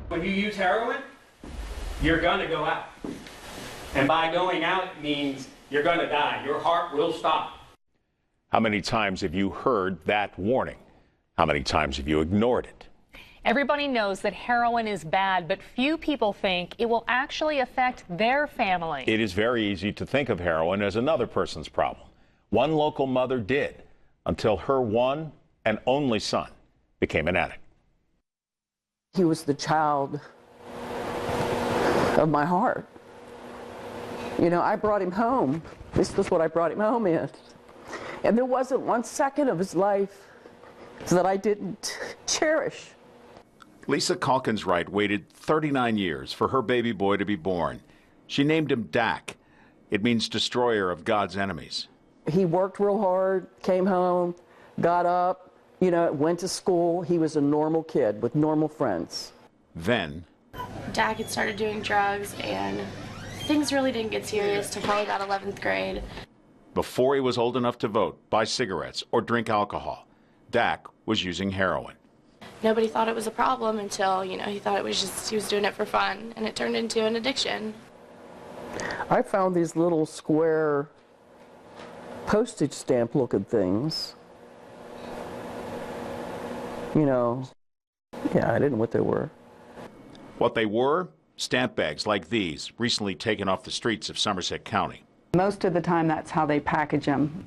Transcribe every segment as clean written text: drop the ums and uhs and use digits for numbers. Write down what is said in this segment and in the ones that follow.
When you use heroin, you're gonna go out. And by going out, it means you're gonna die. Your heart will stop. How many times have you heard that warning? How many times have you ignored it? Everybody knows that heroin is bad, but few people think it will actually affect their family. It is very easy to think of heroin as another person's problem. One local mother did, until her one and only son became an addict. He was the child of my heart. You know, I brought him home. This was what I brought him home in. And there wasn't 1 second of his life that I didn't cherish. Lisa Calkins-Wright waited 39 years for her baby boy to be born. She named him Dak. It means destroyer of God's enemies. He worked real hard, came home, got up, you know, went to school. He was a normal kid with normal friends. Then Dak had started doing drugs, and things really didn't get serious till probably about 11th grade. before he was old enough to vote, buy cigarettes, or drink alcohol, Dak was using heroin. Nobody thought it was a problem until, he thought it was just, he was doing it for fun, and it turned into an addiction. I found these little square postage stamp looking things. Yeah, I didn't know what they were. What they were? Stamp bags like these, recently taken off the streets of Somerset County. Most of the time, that's how they package them.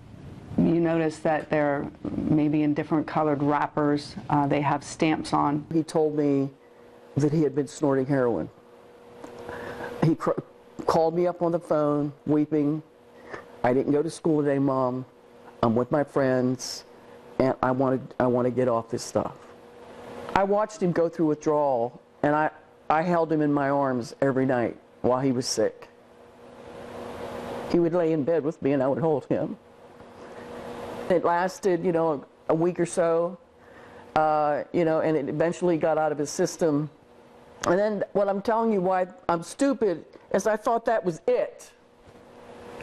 You notice that they're maybe in different colored wrappers. They have stamps on. He told me that he had been snorting heroin. He called me up on the phone, weeping. I didn't go to school today, Mom. I'm with my friends, and I want to get off this stuff. I watched him go through withdrawal, and I held him in my arms every night while he was sick. He would lay in bed with me, and I would hold him. It lasted, a week or so, and it eventually got out of his system. And then what I'm telling you why I'm stupid is I thought that was it.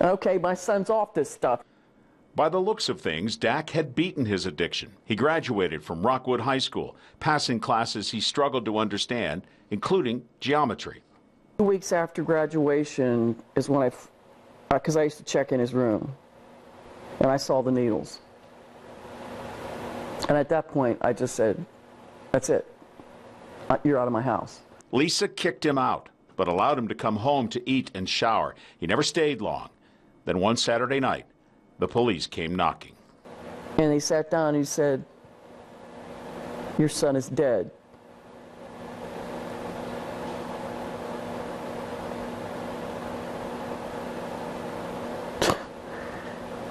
Okay, my son's off this stuff. By the looks of things, Dak had beaten his addiction. He graduated from Rockwood High School, passing classes he struggled to understand, including geometry. 2 weeks after graduation is when because I used to check in his room, and I saw the needles. And at that point, I just said, that's it. You're out of my house. Lisa kicked him out, but allowed him to come home to eat and shower. He never stayed long. Then one Saturday night, the police came knocking. And he sat down and he said, your son is dead.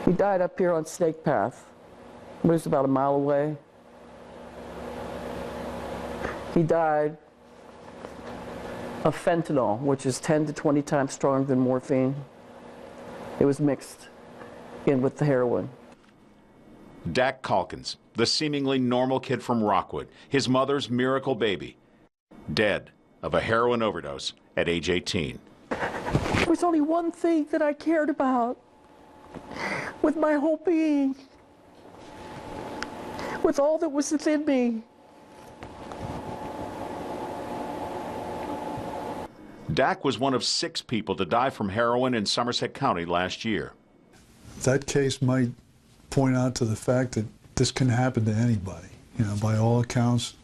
He died up here on Snake Path. It was about a mile away. He died of fentanyl, which is 10 to 20 times stronger than morphine. It was mixed in with the heroin. Dak Calkins, the seemingly normal kid from Rockwood, his mother's miracle baby, dead of a heroin overdose at age 18. There was only one thing that I cared about with my whole being, with all that was within me. Dak was one of 6 people to die from heroin in Somerset County last year. That case might point out to the fact that this can happen to anybody. By all accounts,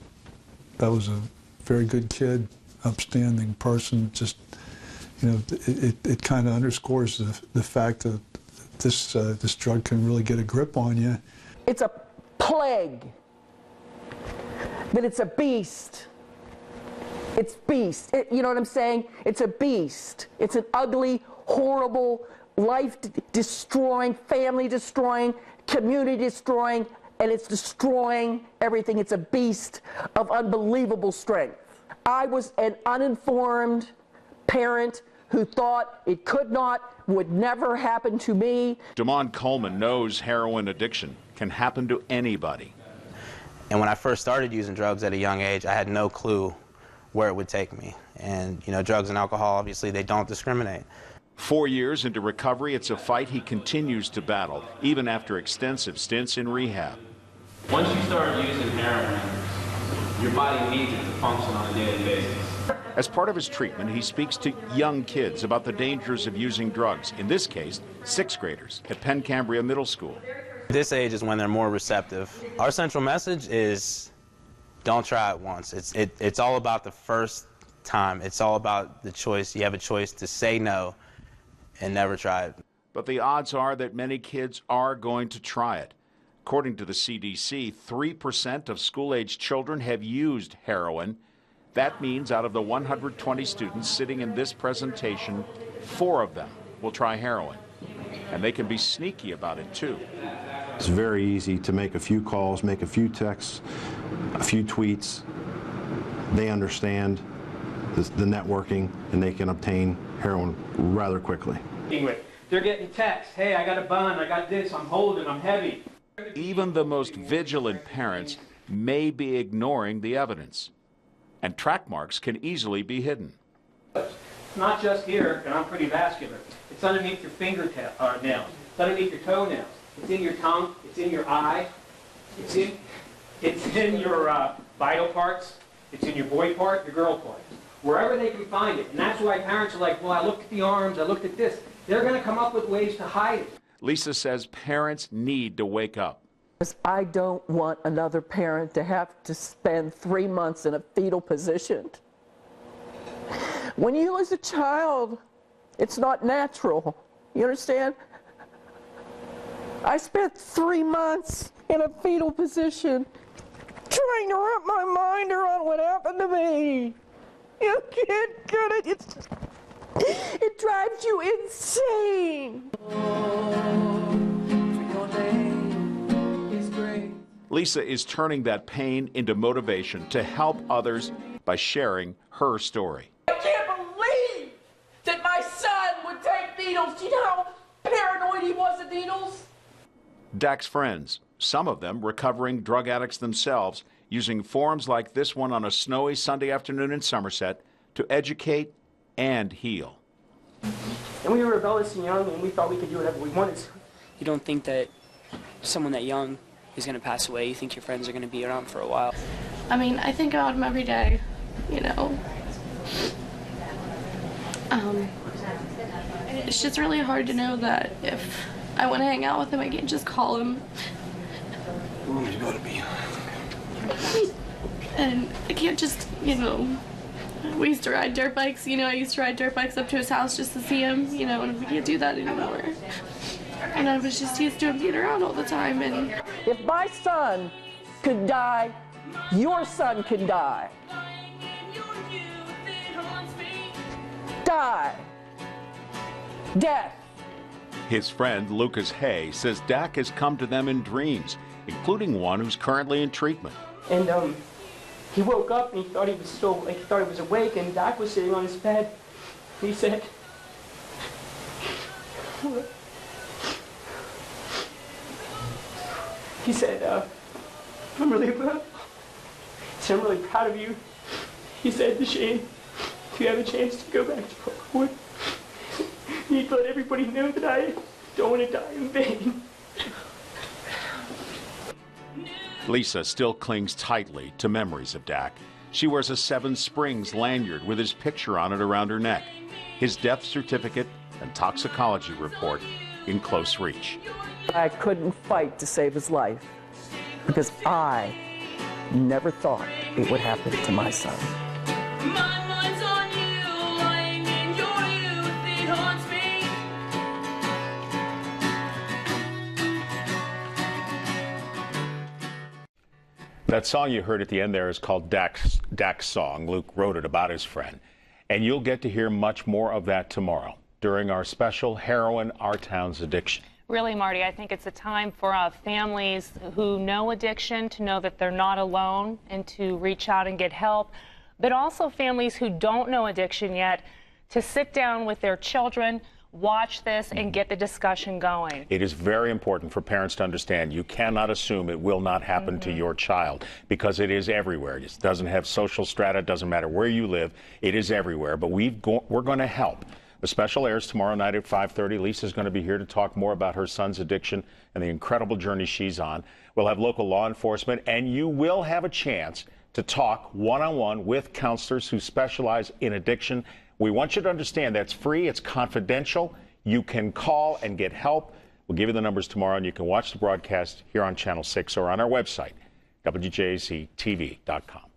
that was a very good kid, upstanding person. Just, it kind of underscores the fact that this drug can really get a grip on you. It's a plague, but it's a beast. It's beast. You know what I'm saying? It's a beast. It's an ugly, horrible, life-destroying, family-destroying, community-destroying, and it's destroying everything. It's a beast of unbelievable strength. I was an uninformed parent who thought it would never happen to me. Damon Coleman knows heroin addiction can happen to anybody. And when I first started using drugs at a young age, I had no clue where it would take me. And, drugs and alcohol, obviously, they don't discriminate. 4 years into recovery, it's a fight he continues to battle, even after extensive stints in rehab. Once you start using heroin, your body needs it to function on a daily basis. As part of his treatment, he speaks to young kids about the dangers of using drugs, in this case, 6th graders at Penn Cambria Middle School. This age is when they're more receptive. Our central message is don't try it once. It's all about the first time. It's all about the choice. You have a choice to say no and never try it. But the odds are that many kids are going to try it. According to the CDC, 3% of school-age children have used heroin. That means out of the 120 students sitting in this presentation, 4 of them will try heroin. And they can be sneaky about it, too. It's very easy to make a few calls, make a few texts, a few tweets. They understand the networking, and they can obtain heroin rather quickly. They're getting texts, hey, I got a bun, I got this, I'm holding, I'm heavy. Even the most vigilant parents may be ignoring the evidence, and track marks can easily be hidden. It's not just here, and I'm pretty vascular. It's underneath your fingernails. It's underneath your toenails. It's in your tongue. It's in your eye. It's in your vital parts. It's in your boy part, your girl part. Wherever they can find it. And that's why parents are like, well, I looked at the arms, I looked at this. They're going to come up with ways to hide it. Lisa says parents need to wake up. I don't want another parent to have to spend 3 months in a fetal position. When you lose a child, it's not natural. You understand? I spent 3 months in a fetal position trying to wrap my mind around what happened to me. You can't get it. It drives you insane. Lisa is turning that pain into motivation to help others by sharing her story. I can't believe that my son would take needles. Do you know how paranoid he was at needles? Dak's friends, some of them recovering drug addicts themselves, using forums like this one on a snowy Sunday afternoon in Somerset to educate and heal. And we were rebellious and young, and we thought we could do whatever we wanted. You don't think that someone that young is going to pass away. You think your friends are going to be around for a while. I mean, I think about him every day, you know. It's just really hard to know that if I want to hang out with him, I can't just call him. Where's he going to be? And I can't just, you know, we used to ride dirt bikes, you know, I used to ride dirt bikes up to his house just to see him, you know, and we can't do that anymore. And I was just used to him being around all the time. And if my son could die, your son can die. Die. Death. His friend Lucas Hay says Dak has come to them in dreams, including one who's currently in treatment. And he woke up and he thought he was still, like, he thought he was awake, and Dak was sitting on his bed. He said, I'm really proud of you. He said to Shane, if you have a chance to go back to Rockwood, you need to let everybody know that I don't want to die in vain. Lisa still clings tightly to memories of Dak. She wears a Seven Springs lanyard with his picture on it around her neck, his death certificate and toxicology report in close reach. I couldn't fight to save his life because I never thought it would happen to my son. My mind's on you, lying in your youth, it haunts me. That song you heard at the end there is called Dak's Song. Luke wrote it about his friend. And you'll get to hear much more of that tomorrow during our special Heroin, Our Town's Addiction. Really, Marty, I think it's a time for families who know addiction to know that they're not alone and to reach out and get help, but also families who don't know addiction yet to sit down with their children, watch this, and get the discussion going. It is very important for parents to understand you cannot assume it will not happen to your child because it is everywhere. It doesn't have social strata, it doesn't matter where you live, it is everywhere, but we're going to help. The special airs tomorrow night at 5:30. Lisa's going to be here to talk more about her son's addiction and the incredible journey she's on. We'll have local law enforcement, and you will have a chance to talk one-on-one with counselors who specialize in addiction. We want you to understand that's free, it's confidential. You can call and get help. We'll give you the numbers tomorrow, and you can watch the broadcast here on Channel 6 or on our website, WJZTV.com.